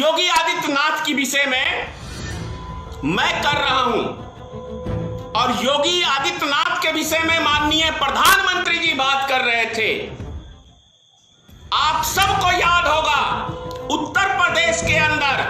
योगी आदित्यनाथ के विषय में मैं कर रहा हूं और योगी आदित्यनाथ के विषय में माननीय प्रधानमंत्री जी बात कर रहे थे। आप सबको याद होगा उत्तर प्रदेश के अंदर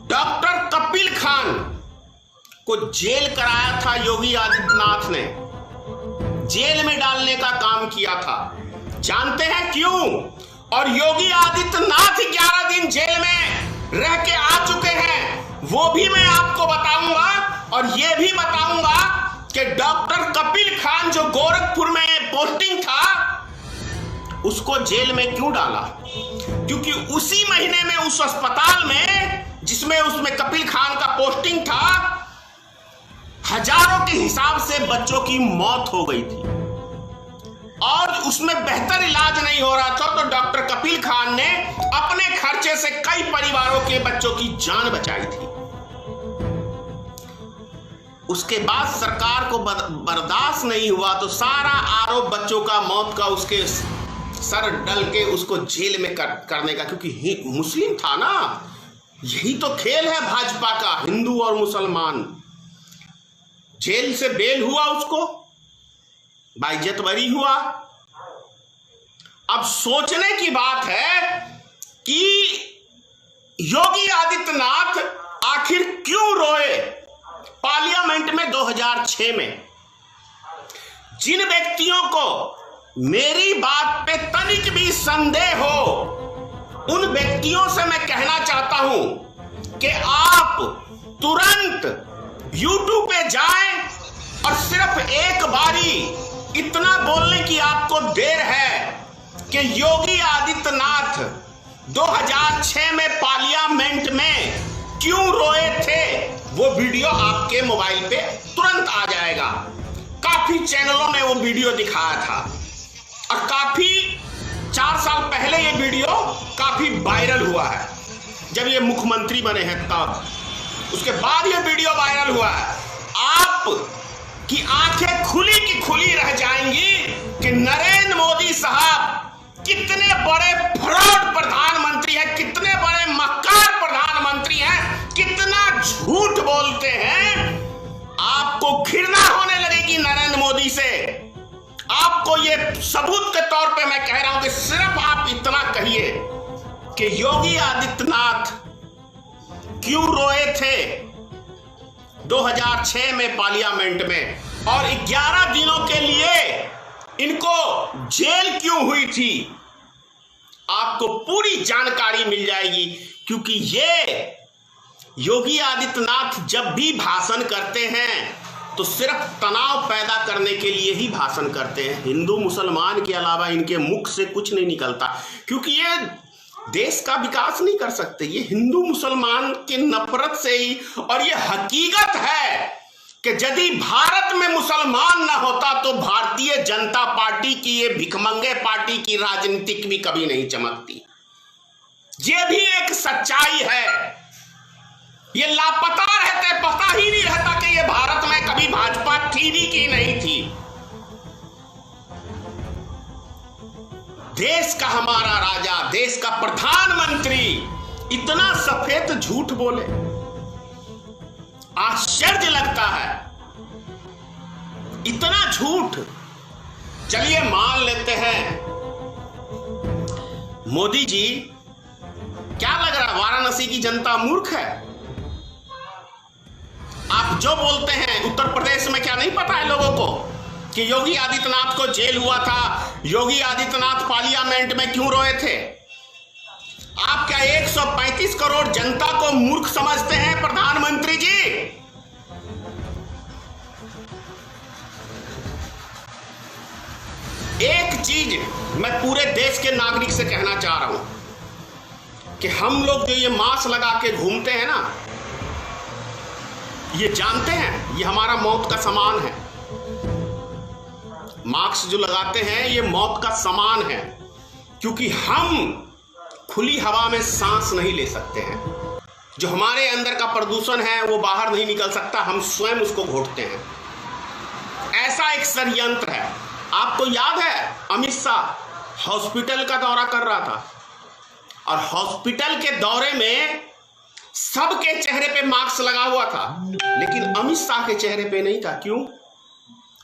डॉक्टर कपिल खान को जेल कराया था। योगी आदित्यनाथ ने जेल में डालने का काम किया था। जानते हैं क्यों? और योगी आदित्यनाथ 11 दिन जेल में रह के आ चुके हैं, वो भी मैं आपको बताऊंगा। और ये भी बताऊंगा कि डॉक्टर कपिल खान जो गोरखपुर में पोस्टिंग था, उसको जेल में क्यों डाला? क्योंकि उसी महीने में उस अस्पताल में जिसमें उसमें कपिल खान का पोस्टिंग था, हजारों के हिसाब से बच्चों की मौत हो गई थी और उसमें बेहतर इलाज नहीं हो रहा था। तो डॉक्टर कपिल खान ने अपने खर्चे से कई परिवारों के बच्चों की जान बचाई थी। उसके बाद सरकार को बर्दाश्त नहीं हुआ तो सारा आरोप बच्चों का मौत का उसके सर डल के उसको जेल में करने का, क्योंकि मुस्लिम था ना। यही तो खेल है भाजपा का, हिंदू और मुसलमान। जेल से बेल हुआ, उसको बाइज्जत बरी हुआ। अब सोचने की बात है कि योगी आदित्यनाथ आखिर क्यों रोए पार्लियामेंट में 2006 में। जिन व्यक्तियों को मेरी बात पे तनिक भी संदेह हो, उन व्यक्तियों से मैं कहना चाहता हूं कि आप तुरंत YouTube पे जाएं और सिर्फ एक बारी इतना बोलने की आपको देर है कि योगी आदित्यनाथ 2006 में पार्लियामेंट में क्यों रोए थे, वो वीडियो आपके मोबाइल पे तुरंत आ जाएगा। काफी चैनलों ने वो वीडियो दिखाया था और काफी 4 साल पहले ये वीडियो काफी वायरल हुआ है, जब ये मुख्यमंत्री बने हैं तब। उसके बाद ये वीडियो वायरल हुआ है। आप की आंखें खुली की खुली रह जाएंगी कि नरेंद्र मोदी साहब कितने बड़े फ्रॉड प्रधानमंत्री हैं, कितने बड़े मक्कार प्रधानमंत्री हैं, कितना झूठ बोलते हैं। आपको घृणा होने लगेगी नरेंद्र मोदी से। आपको ये सबूत के तौर पे मैं कह रहा हूं कि सिर्फ आप इतना कहिए कि योगी आदित्यनाथ क्यों रोए थे 2006 में पार्लियामेंट में, और 11 दिनों के लिए इनको जेल क्यों हुई थी। आपको पूरी जानकारी मिल जाएगी, क्योंकि ये योगी आदित्यनाथ जब भी भाषण करते हैं तो सिर्फ तनाव पैदा करने के लिए ही भाषण करते हैं। हिंदू मुसलमान के अलावा इनके मुख से कुछ नहीं निकलता, क्योंकि ये देश का विकास नहीं कर सकते। ये हिंदू मुसलमान के नफरत से ही, और ये हकीकत है कि यदि भारत में मुसलमान न होता तो भारतीय जनता पार्टी की, ये भिखमंगे पार्टी की राजनीति भी कभी नहीं चमकती। ये भी एक सच्चाई है। ये लापता रहते, पता ही नहीं रहता कि ये भारत में कभी भाजपा थी भी कि नहीं थी। देश का हमारा राजा, देश का प्रधानमंत्री इतना सफेद झूठ बोले, आश्चर्य लगता है। इतना झूठ। चलिए मान लेते हैं मोदी जी, क्या लग रहा है वाराणसी की जनता मूर्ख है? आप जो बोलते हैं उत्तर प्रदेश में क्या नहीं पता है लोगों को कि योगी आदित्यनाथ को जेल हुआ था, योगी आदित्यनाथ पार्लियामेंट में क्यों रोए थे? आप क्या 135 करोड़ जनता को मूर्ख समझते हैं प्रधानमंत्री जी? एक चीज मैं पूरे देश के नागरिक से कहना चाह रहा हूं कि हम लोग जो ये मास्क लगा के घूमते हैं ना, ये जानते हैं ये हमारा मौत का सामान है। मास्क जो लगाते हैं ये मौत का सामान है, क्योंकि हम खुली हवा में सांस नहीं ले सकते हैं। जो हमारे अंदर का प्रदूषण है वो बाहर नहीं निकल सकता, हम स्वयं उसको घोंटते हैं। ऐसा एक षड्यंत्र है। आपको याद है अमित शाह हॉस्पिटल का दौरा कर रहा था, और हॉस्पिटल के दौरे में सबके चेहरे पे मास्क लगा हुआ था, लेकिन अमित शाह के चेहरे पे नहीं था। क्यों?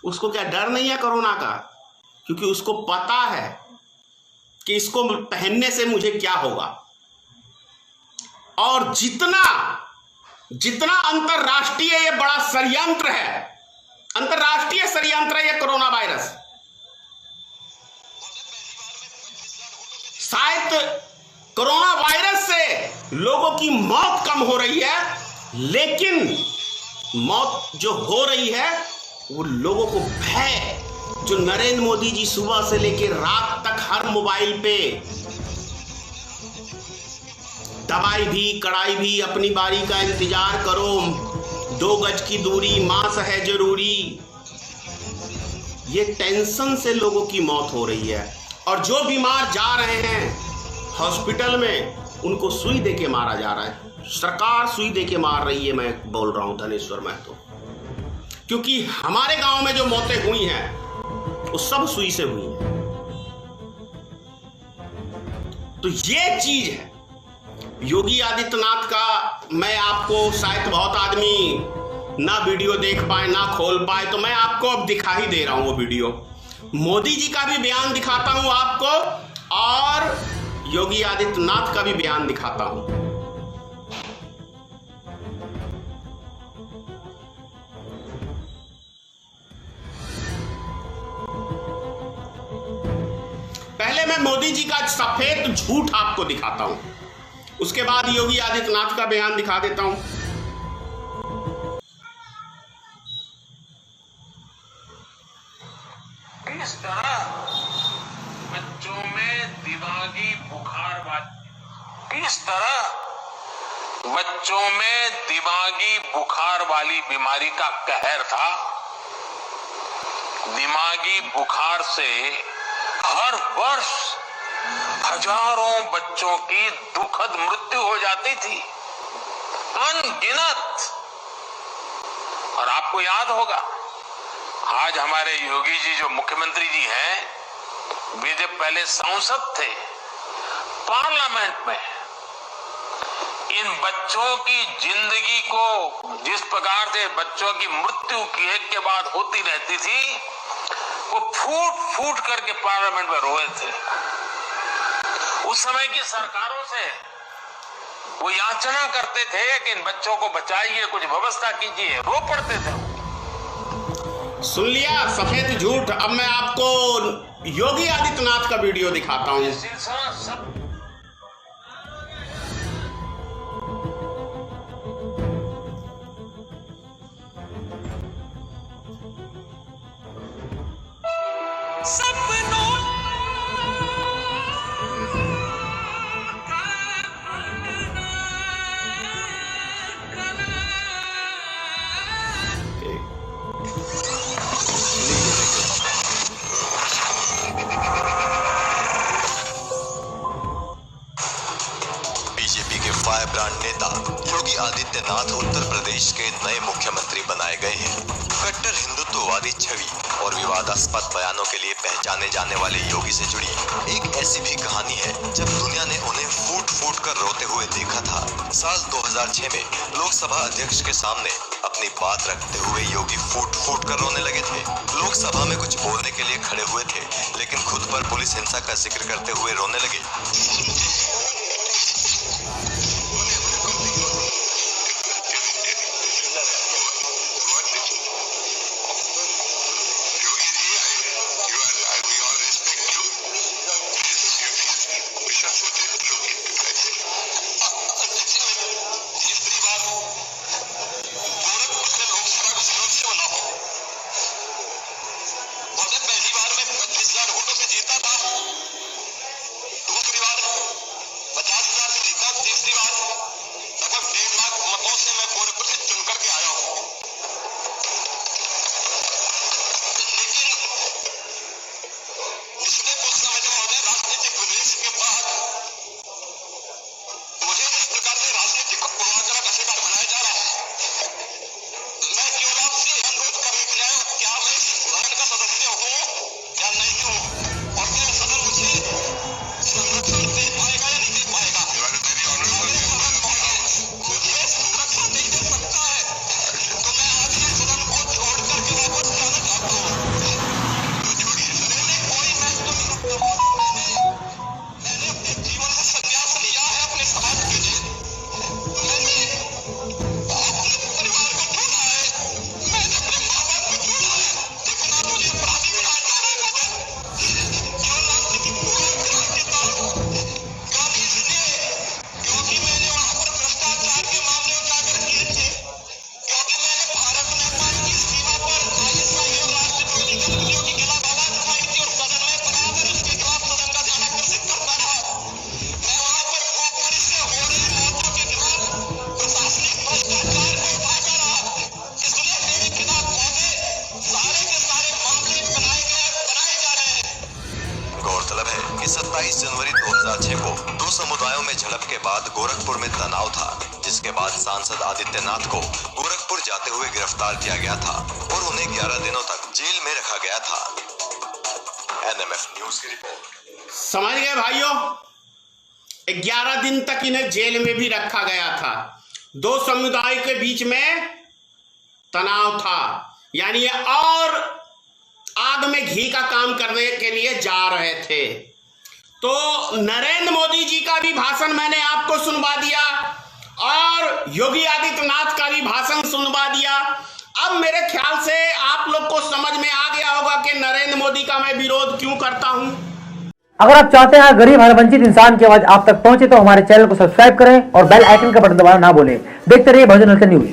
उसको क्या डर नहीं है कोरोना का? क्योंकि उसको पता है कि इसको पहनने से मुझे क्या होगा। और जितना जितना अंतरराष्ट्रीय ये बड़ा षड्यंत्र है, अंतरराष्ट्रीय षड्यंत्र है ये कोरोना वायरस। शायद कोरोना वायरस से लोगों की मौत कम हो रही है, लेकिन मौत जो हो रही है वो लोगों को भय, जो नरेंद्र मोदी जी सुबह से लेकर रात तक हर मोबाइल पे दवाई भी कड़ाई भी, अपनी बारी का इंतजार करो, 2 गज की दूरी, मास्क है जरूरी, ये टेंशन से लोगों की मौत हो रही है। और जो बीमार जा रहे हैं हॉस्पिटल में, उनको सुई दे के मारा जा रहा है। सरकार सुई दे के मार रही है, मैं बोल रहा हूं धनेश्वर महतो। क्योंकि हमारे गांव में जो मौतें हुई हैं वो सब सुई से हुई हैं। तो ये चीज है योगी आदित्यनाथ का। मैं आपको, शायद बहुत आदमी ना वीडियो देख पाए ना खोल पाए, तो मैं आपको अब दिखा ही दे रहा हूं वो वीडियो। मोदी जी का भी बयान दिखाता हूं आपको और योगी आदित्यनाथ का भी बयान दिखाता हूं। पहले मैं मोदी जी का सफेद झूठ आपको दिखाता हूं, उसके बाद योगी आदित्यनाथ का बयान दिखा देता हूं। इस तरह बच्चों में दिमागी बुखार वाली बीमारी का कहर था। दिमागी बुखार से हर वर्ष हजारों बच्चों की दुखद मृत्यु हो जाती थी, अनगिनत। और आपको याद होगा, आज हमारे योगी जी जो मुख्यमंत्री जी हैं, वे जब पहले सांसद थे पार्लियामेंट में, इन बच्चों की जिंदगी को जिस प्रकार से बच्चों की मृत्यु की एक के बाद होती रहती थी, वो फूट फूट करके पार्लियामेंट में रोए थे। उस समय की सरकारों से वो याचना करते थे कि इन बच्चों को बचाइए, कुछ व्यवस्था कीजिए, रो पड़ते थे। सुन लिया सफेद झूठ। अब मैं आपको योगी आदित्यनाथ का वीडियो दिखाता हूं। फायर ब्रांड नेता योगी आदित्यनाथ उत्तर प्रदेश के नए मुख्यमंत्री बनाए गए हैं। कट्टर हिंदुत्ववादी छवि और विवादास्पद बयानों के लिए पहचाने जाने वाले योगी से जुड़ी एक ऐसी भी कहानी है जब दुनिया ने उन्हें फूट फूट कर रोते हुए देखा था। साल 2006 में लोकसभा अध्यक्ष के सामने अपनी बात रखते हुए योगी फूट फूट कर रोने लगे थे। लोकसभा में कुछ बोलने के लिए खड़े हुए थे, लेकिन खुद पर पुलिस हिंसा का जिक्र करते हुए रोने लगे। में झड़प के बाद गोरखपुर में तनाव था, जिसके बाद सांसद आदित्यनाथ को गोरखपुर जाते हुए गिरफ्तार किया गया था और उन्हें 11 दिनों तक जेल में रखा गया था। एनएमएफ न्यूज की रिपोर्ट। समझ गए भाइयों, 11 दिन तक इन्हें जेल में भी रखा गया था। दो समुदाय के बीच में तनाव था, यानी ये और आग में घी का काम करने के लिए जा रहे थे। तो नरेंद्र मोदी जी का भी भाषण मैंने आपको सुनवा दिया और योगी आदित्यनाथ का भी भाषण सुनवा दिया। अब मेरे ख्याल से आप लोग को समझ में आ गया होगा कि नरेंद्र मोदी का मैं विरोध क्यों करता हूं। अगर आप चाहते हैं गरीब हर वंचित इंसान की आवाज आप तक पहुंचे तो हमारे चैनल को सब्सक्राइब करें और बेल आइकन का बटन दबाना ना भूलें। देखते रहिए बहुजन हलचल न्यूज।